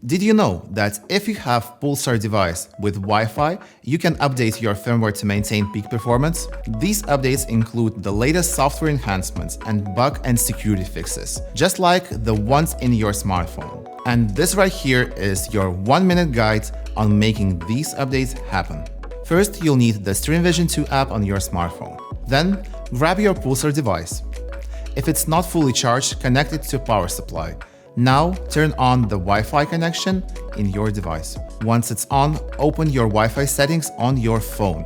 Did you know that if you have Pulsar device with Wi-Fi, you can update your firmware to maintain peak performance? These updates include the latest software enhancements and bug and security fixes, just like the ones in your smartphone. And this right here is your 1-minute guide on making these updates happen. First, you'll need the Stream Vision 2 app on your smartphone. Then, grab your Pulsar device. If it's not fully charged, connect it to a power supply. Now, turn on the Wi-Fi connection in your device. Once it's on, open your Wi-Fi settings on your phone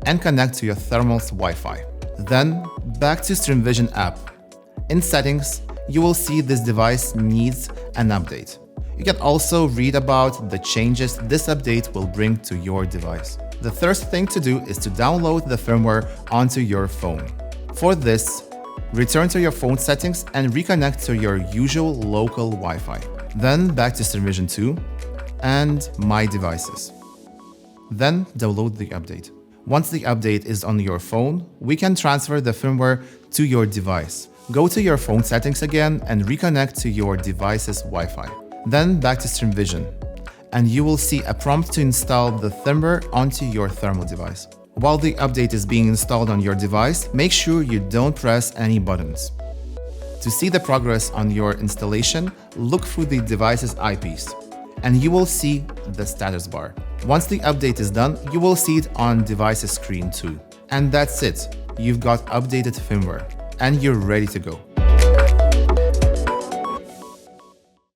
and connect to your thermal's Wi-Fi. Then, back to Stream Vision app. In settings, you will see this device needs an update. You can also read about the changes this update will bring to your device. The first thing to do is to download the firmware onto your phone. For this, return to your phone settings and reconnect to your usual local Wi-Fi. Then back to Stream Vision 2 and My Devices. Then download the update. Once the update is on your phone, we can transfer the firmware to your device. Go to your phone settings again and reconnect to your device's Wi-Fi. Then back to Stream Vision, and you will see a prompt to install the firmware onto your thermal device. While the update is being installed on your device, make sure you don't press any buttons. To see the progress on your installation, look through the device's eyepiece, and you will see the status bar. Once the update is done, you will see it on device's screen too. And that's it. You've got updated firmware, and you're ready to go.